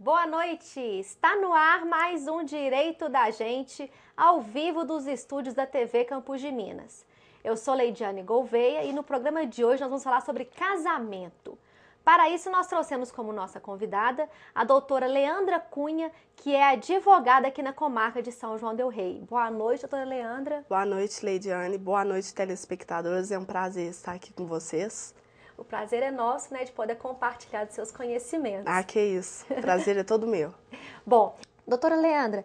Boa noite! Está no ar mais um Direito da Gente, ao vivo dos estúdios da TV Campos de Minas. Eu sou Leidiane Gouveia e no programa de hoje nós vamos falar sobre casamento. Para isso nós trouxemos como nossa convidada a doutora Leandra Cunha, que é advogada aqui na comarca de São João del Rei. Boa noite, doutora Leandra. Boa noite, Leidiane. Boa noite, telespectadores. É um prazer estar aqui com vocês. O prazer é nosso, né, de poder compartilhar dos seus conhecimentos. Ah, que isso. O prazer é todo meu. Bom, doutora Leandra,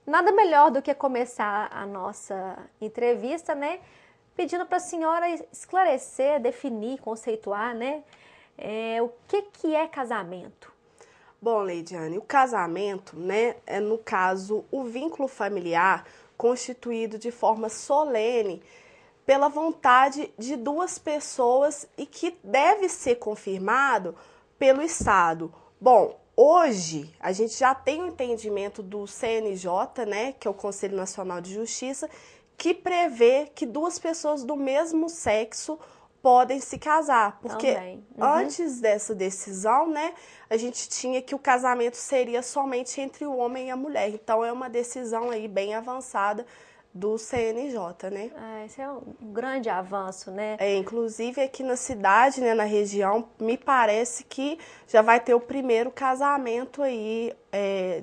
nada melhor do que começar a nossa entrevista, né, pedindo para a senhora esclarecer, definir, conceituar, né, o que é casamento? Bom, Leidiane, o casamento, né, é, no caso, o vínculo familiar constituído de forma solene pela vontade de duas pessoas e que deve ser confirmado pelo Estado. Bom, hoje a gente já tem o entendimento do CNJ, né, que é o Conselho Nacional de Justiça, que prevê que duas pessoas do mesmo sexo podem se casar, porque antes dessa decisão, né, a gente tinha que o casamento seria somente entre o homem e a mulher. Então é uma decisão aí bem avançada do CNJ, né? Esse é um grande avanço, né? Inclusive aqui na cidade, né, na região, me parece que já vai ter o primeiro casamento aí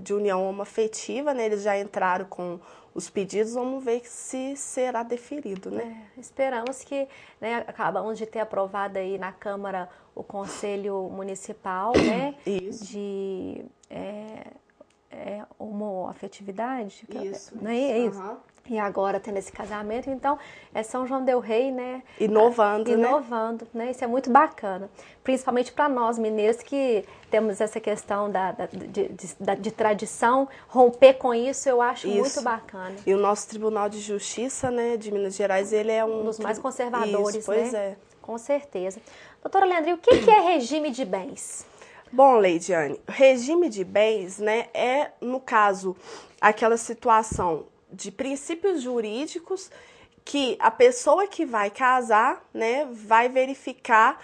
de união homoafetiva, né? Eles já entraram com os pedidos, vamos ver se será deferido, né? Esperamos que, né, acabamos de ter aprovado aí na Câmara o Conselho Municipal, né? Isso. De homoafetividade. Isso. Não é isso? Uhum. E agora tendo esse casamento, então é São João del Rei, né? Inovando, né? Isso é muito bacana. Principalmente para nós mineiros que temos essa questão de tradição, romper com isso eu acho muito bacana. E o nosso Tribunal de Justiça, né, de Minas Gerais, ele é um dos mais conservadores, isso, pois né? é. Com certeza. Doutora Leandra, e o que é regime de bens? Bom, Leidiane, regime de bens, né, é, no caso, aquela situação de princípios jurídicos que a pessoa que vai casar, né, vai verificar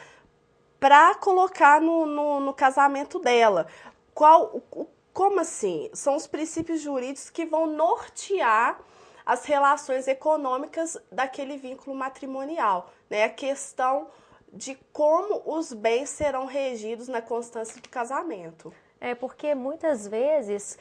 para colocar no casamento dela. Como assim? São os princípios jurídicos que vão nortear as relações econômicas daquele vínculo matrimonial, né? A questão de como os bens serão regidos na constância do casamento. Porque muitas vezes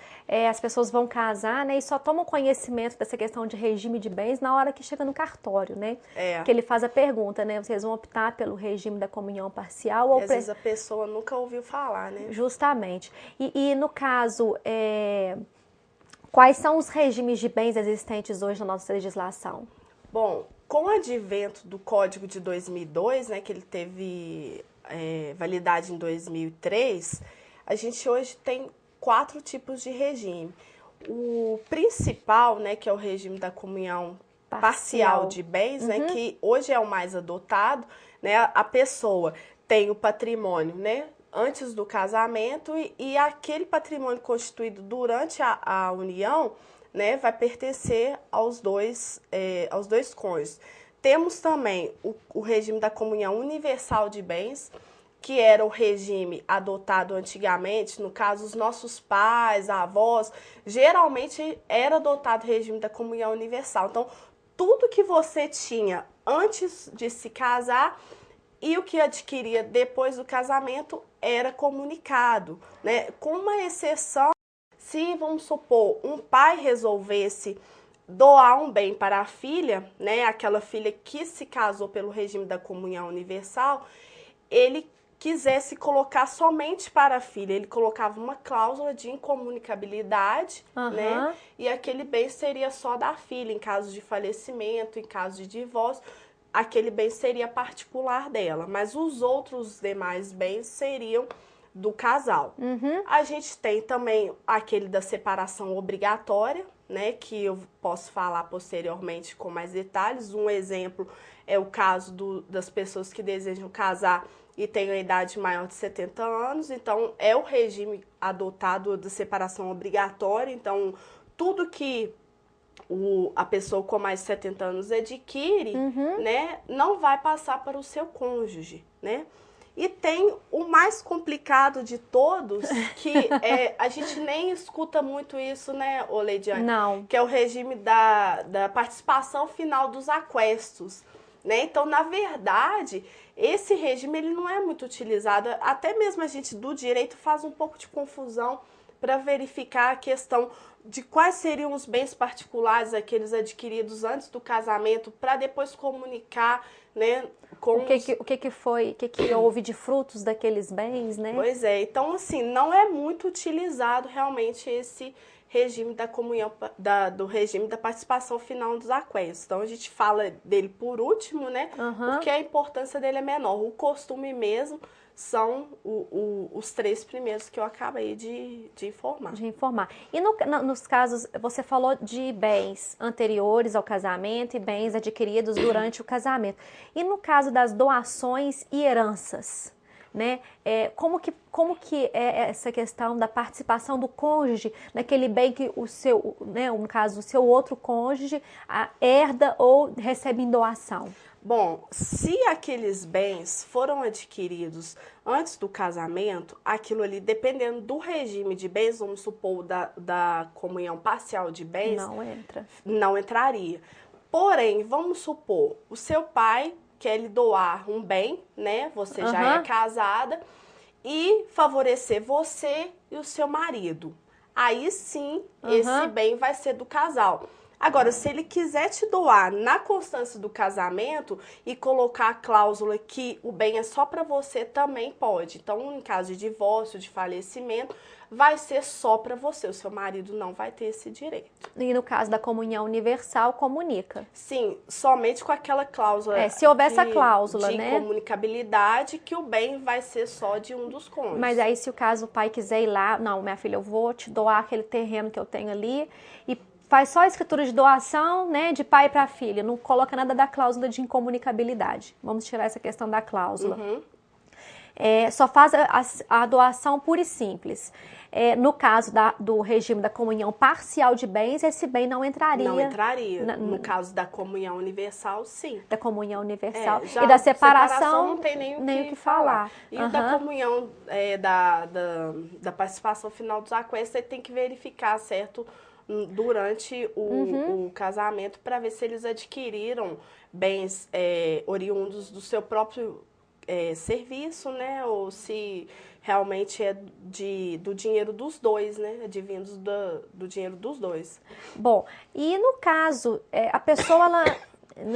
as pessoas vão casar, né, e só tomam conhecimento dessa questão de regime de bens na hora que chega no cartório, né? Que ele faz a pergunta, né? Vocês vão optar pelo regime da comunhão parcial ou... Às vezes a pessoa nunca ouviu falar, né? Justamente. E no caso, quais são os regimes de bens existentes hoje na nossa legislação? Bom, com o advento do Código de 2002, né, que ele teve validade em 2003, a gente hoje tem 4 tipos de regime. O principal, né, que é o regime da comunhão parcial de bens, né, que hoje é o mais adotado, né, a pessoa tem o patrimônio, né, antes do casamento e aquele patrimônio constituído durante a união, né, vai pertencer aos dois cônjuges. Temos também o regime da comunhão universal de bens, que era o regime adotado antigamente, no caso, os nossos pais, avós, geralmente era adotado o regime da comunhão universal. Então, tudo que você tinha antes de se casar e o que adquiria depois do casamento era comunicado, né? Com uma exceção, se, vamos supor, um pai resolvesse doar um bem para a filha, né? Aquela filha que se casou pelo regime da comunhão universal, ele quisesse colocar somente para a filha, ele colocava uma cláusula de incomunicabilidade, né? E aquele bem seria só da filha, em caso de falecimento, em caso de divórcio, aquele bem seria particular dela, mas os outros demais bens seriam do casal. A gente tem também aquele da separação obrigatória, né, que eu posso falar posteriormente com mais detalhes. Um exemplo é o caso das pessoas que desejam casar e têm a idade maior de 70 anos, então é o regime adotado da separação obrigatória. Então, tudo que a pessoa com mais de 70 anos adquire, né, não vai passar para o seu cônjuge, né? E tem o mais complicado de todos, que a gente nem escuta muito isso, né, Leidiane? Não. Que é o regime da participação final dos aquestos, né? Então, na verdade, esse regime ele não é muito utilizado. Até mesmo a gente do direito faz um pouco de confusão para verificar a questão de quais seriam os bens particulares, aqueles adquiridos antes do casamento, para depois comunicar, né, com o que houve de frutos daqueles bens, né? Pois é, então assim, não é muito utilizado realmente esse regime da comunhão, do regime da participação final dos aquestos. Então a gente fala dele por último, né? Porque a importância dele é menor. O costume mesmo são os 3 primeiros que eu acabei de informar. E nos casos, você falou de bens anteriores ao casamento e bens adquiridos durante o casamento. E no caso das doações e heranças, né? Como que é essa questão da participação do cônjuge naquele bem que o seu, né, no caso, o seu outro cônjuge herda ou recebe em doação? Bom, se aqueles bens foram adquiridos antes do casamento, aquilo ali, dependendo do regime de bens, vamos supor, da comunhão parcial de bens, não entraria. Porém, vamos supor, o seu pai quer lhe doar um bem, né? Você já é casada, e favorecer você e o seu marido. Aí sim, esse bem vai ser do casal. Agora, se ele quiser te doar na constância do casamento e colocar a cláusula que o bem é só para você, também pode. Então, em caso de divórcio, de falecimento, vai ser só para você. O seu marido não vai ter esse direito. E no caso da comunhão universal, comunica? Sim, somente com aquela cláusula. Se houver essa cláusula, de né? comunicabilidade, que o bem vai ser só de um dos cônjuges. Mas aí, se o caso o pai quiser ir lá, não, minha filha, eu vou te doar aquele terreno que eu tenho ali e faz só a escritura de doação, né, de pai para filha, não coloca nada da cláusula de incomunicabilidade. Vamos tirar essa questão da cláusula. Só faz a doação pura e simples. No caso do regime da comunhão parcial de bens, esse bem não entraria. Não entraria. No caso da comunhão universal, sim. Da comunhão universal. Já e da separação não tem nem o que falar. E da comunhão, da participação final dos aquestos, você tem que verificar, certo? Durante o casamento, para ver se eles adquiriram bens oriundos do seu próprio serviço, né? Ou se realmente é do dinheiro dos dois, né? Advindos do dinheiro dos dois. Bom, e no caso, a pessoa ela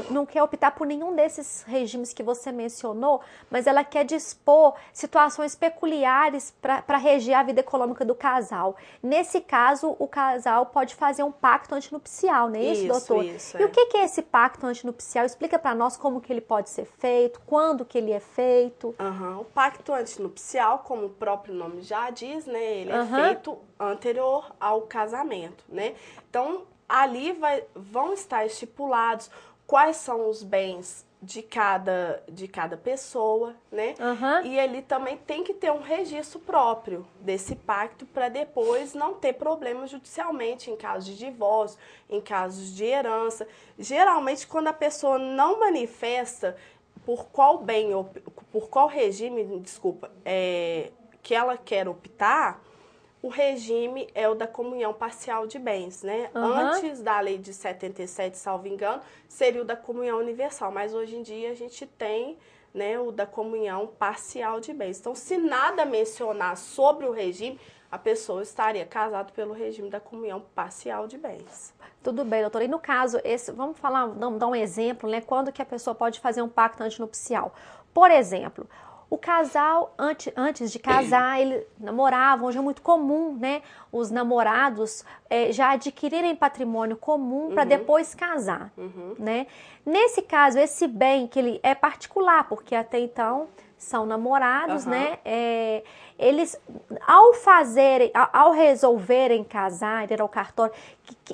não quer optar por nenhum desses regimes que você mencionou, mas ela quer dispor situações peculiares para reger a vida econômica do casal. Nesse caso, o casal pode fazer um pacto antinupcial, não é isso, doutor? Isso, E o que é esse pacto antinupcial? Explica para nós como que ele pode ser feito, quando que ele é feito. O pacto antinupcial, como o próprio nome já diz, né? Ele é feito anterior ao casamento, né? Então, ali vão estar estipulados quais são os bens de cada pessoa, né? E ele também tem que ter um registro próprio desse pacto para depois não ter problemas judicialmente em casos de divórcio, em casos de herança. Geralmente, quando a pessoa não manifesta por qual bem, ou por qual regime, desculpa, que ela quer optar, o regime é o da comunhão parcial de bens, né? Antes da lei de 77, salvo engano, seria o da comunhão universal, mas hoje em dia a gente tem, né, o da comunhão parcial de bens. Então, se nada mencionar sobre o regime, a pessoa estaria casada pelo regime da comunhão parcial de bens. Tudo bem, doutora. E no caso, vamos dar um exemplo, né? Quando que a pessoa pode fazer um pacto antinupcial? Por exemplo, o casal, antes de casar, eles namoravam. Hoje é muito comum, né? Os namorados já adquirirem patrimônio comum para depois casar, né? Nesse caso, esse bem que ele é particular, porque até então são namorados, né? Eles, ao resolverem casar, ir ao cartório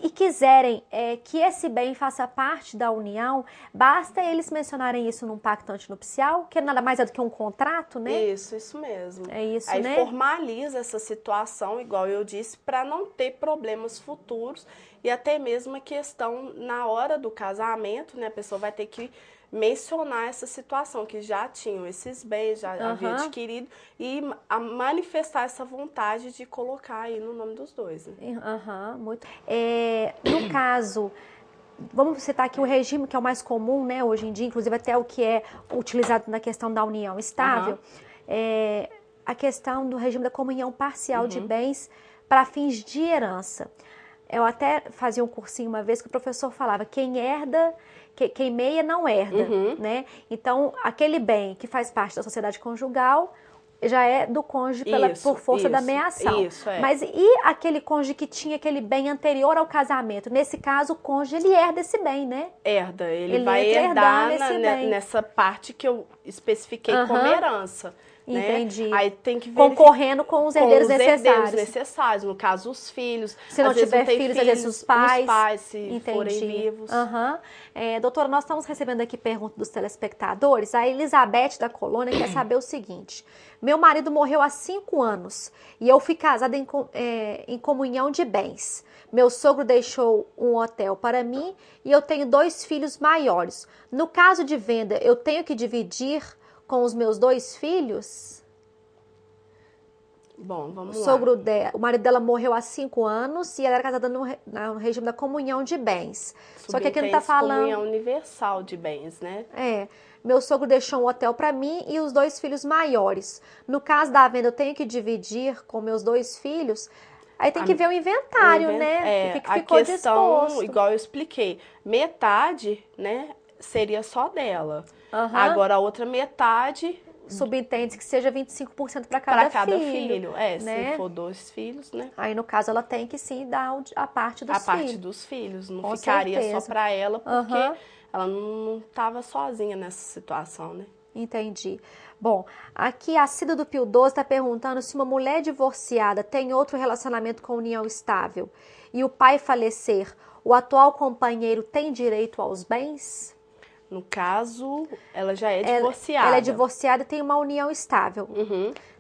e quiserem que esse bem faça parte da união, basta eles mencionarem isso num pacto antinupcial, que nada mais é do que um contrato, né? Isso mesmo. É isso, aí, né? Formaliza essa situação, igual eu disse, para não ter problemas futuros e até mesmo a questão na hora do casamento, né? A pessoa vai ter que mencionar essa situação, que já tinham esses bens, já havia adquirido, e manifestar essa vontade de colocar aí no nome dos dois. Né? Muito. No caso, vamos citar aqui o regime que é o mais comum, né, hoje em dia, inclusive até o que é utilizado na questão da união estável, a questão do regime da comunhão parcial de bens para fins de herança. Eu até fazia um cursinho uma vez que o professor falava, quem herda, quem meia não herda, né? Então, aquele bem que faz parte da sociedade conjugal já é do cônjuge por força da meação. Mas e aquele cônjuge que tinha aquele bem anterior ao casamento? Nesse caso, o cônjuge, ele herda esse bem, né? Herda, ele vai herdar nessa parte que eu especifiquei como herança. Entendi. Né? Aí tem que concorrendo com os herdeiros necessários. No caso, os filhos. Se não tiver filhos, às vezes os pais. Se forem vivos. Doutora, nós estamos recebendo aqui perguntas dos telespectadores. A Elizabeth da Colônia quer saber o seguinte. Meu marido morreu há 5 anos e eu fui casada em comunhão de bens. Meu sogro deixou um hotel para mim e eu tenho 2 filhos maiores. No caso de venda, eu tenho que dividir com os meus 2 filhos? Bom, vamos lá. O marido dela morreu há 5 anos e ela era casada no regime da comunhão de bens. Só que aqui não está falando... comunhão universal de bens, né? Meu sogro deixou um hotel para mim e os 2 filhos maiores. No caso da venda, eu tenho que dividir com meus 2 filhos... Aí tem que ver o inventário, né? O que ficou questão, disposto. Igual eu expliquei, metade, né, seria só dela. Agora, a outra metade... Subentende que seja 25% para cada filho. Né? Se for 2 filhos, né? Aí, no caso, ela tem que sim dar a parte dos filhos. A parte dos filhos. Não ficaria só para ela, porque ela não estava sozinha nessa situação, né? Entendi. Bom, aqui a Cida do Pio 12 está perguntando se uma mulher divorciada tem outro relacionamento com união estável e o pai falecer, o atual companheiro tem direito aos bens? No caso, ela já é divorciada. Ela é divorciada e tem uma união estável.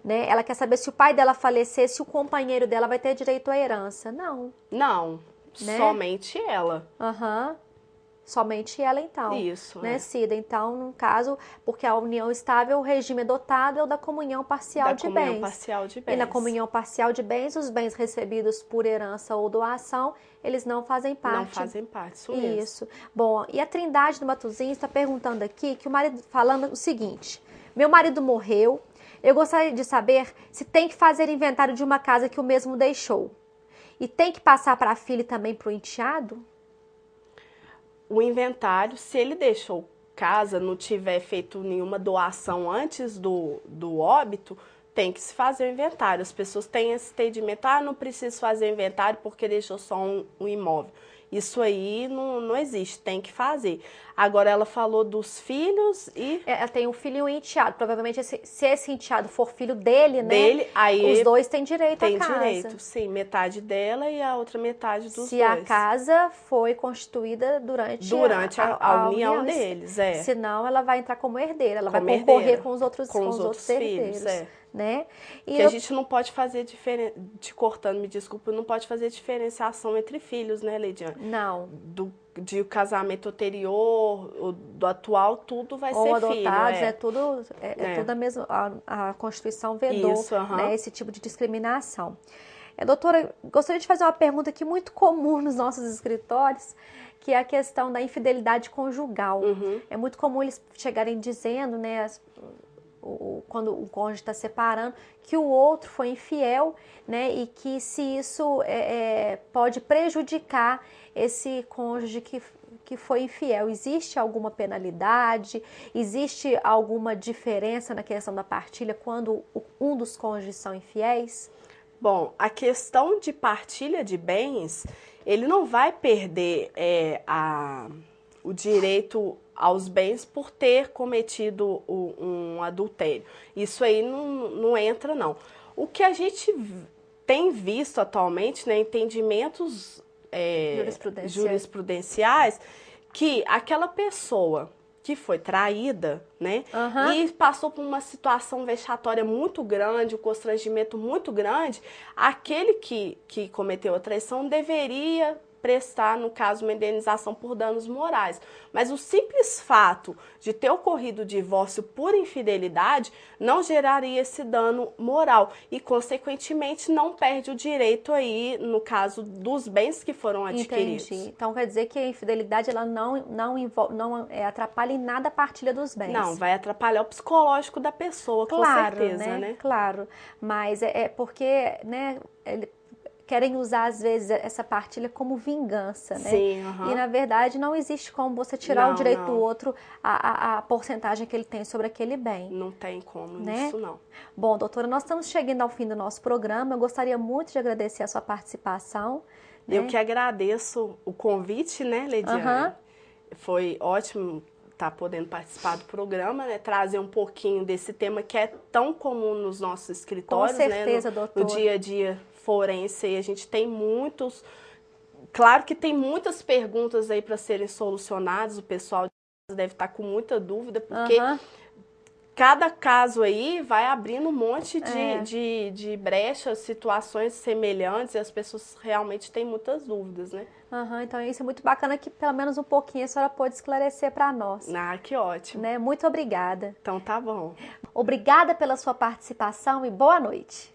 Né? Ela quer saber se o pai dela falecer, se o companheiro dela vai ter direito à herança. Não. Não, né? Somente ela. Somente ela, então. Isso, né, Cida? Então, no caso, porque a união estável, o regime adotado é o da comunhão parcial de bens. Parcial de bens. E na comunhão parcial de bens, os bens recebidos por herança ou doação, eles não fazem parte. Não fazem parte, isso mesmo. Isso. Bom, e a Trindade do Matuzinho está perguntando aqui, que o marido, falando o seguinte, meu marido morreu, eu gostaria de saber se tem que fazer inventário de uma casa que o mesmo deixou. E tem que passar para a filha e também para o enteado? O inventário, se ele deixou casa, não tiver feito nenhuma doação antes do óbito, tem que se fazer o inventário. As pessoas têm esse entendimento, não preciso fazer o inventário porque deixou só um imóvel. Isso aí não existe, tem que fazer. Agora, ela falou dos filhos e... Ela tem um filho e um enteado. Provavelmente, se esse enteado for filho dele, né? Aí os 2 têm direito à casa. Tem direito, sim. Metade dela e a outra metade dos 2. Se a casa foi constituída durante a união deles, Senão, ela vai entrar como herdeira. Ela vai concorrer com os outros herdeiros. Filhos, né? E a gente não pode fazer te cortando, me desculpa, não pode fazer diferenciação entre filhos, né, Leidiane? Não. De casamento anterior, do atual, tudo vai ou ser adotados, filho. Tudo a mesma. A Constituição vedou né, esse tipo de discriminação. Doutora, gostaria de fazer uma pergunta aqui muito comum nos nossos escritórios, que é a questão da infidelidade conjugal. É muito comum eles chegarem dizendo, né, quando o cônjuge está separando, que o outro foi infiel, né, e que se isso pode prejudicar esse cônjuge que foi infiel. Existe alguma penalidade? Existe alguma diferença na questão da partilha quando um dos cônjuges são infiéis? Bom, a questão de partilha de bens, ele não vai perder o direito aos bens por ter cometido um adultério. Isso aí não entra, não. O que a gente tem visto atualmente, né, entendimentos jurisprudenciais, que aquela pessoa que foi traída, né, e passou por uma situação vexatória muito grande, um constrangimento muito grande, aquele que cometeu a traição deveria prestar, no caso, uma indenização por danos morais. Mas o simples fato de ter ocorrido o divórcio por infidelidade não geraria esse dano moral e, consequentemente, não perde o direito aí, no caso, dos bens que foram adquiridos. Entendi. Então quer dizer que a infidelidade ela não atrapalha em nada a partilha dos bens. Não, vai atrapalhar o psicológico da pessoa, Claro, com certeza, né? Claro, mas é porque, né, querem usar, às vezes, essa partilha como vingança, né? Sim, E, na verdade, não existe como você tirar o direito do não. outro, a porcentagem que ele tem sobre aquele bem. Não tem como Né? isso, não. Bom, doutora, nós estamos chegando ao fim do nosso programa. Eu gostaria muito de agradecer a sua participação. Né? Eu que agradeço o convite, né, Leidiane? Foi ótimo estar podendo participar do programa, né? Trazer um pouquinho desse tema que é tão comum nos nossos escritórios, Com certeza, né? doutora. No dia a dia forense, e a gente tem muitos... Claro que tem muitas perguntas aí para serem solucionadas, o pessoal deve estar com muita dúvida, porque cada caso aí vai abrindo um monte de brechas, situações semelhantes, e as pessoas realmente têm muitas dúvidas, né? Então isso é muito bacana que pelo menos um pouquinho a senhora pode esclarecer para nós. Ah, que ótimo. Né? Muito obrigada. Então tá bom. Obrigada pela sua participação e boa noite.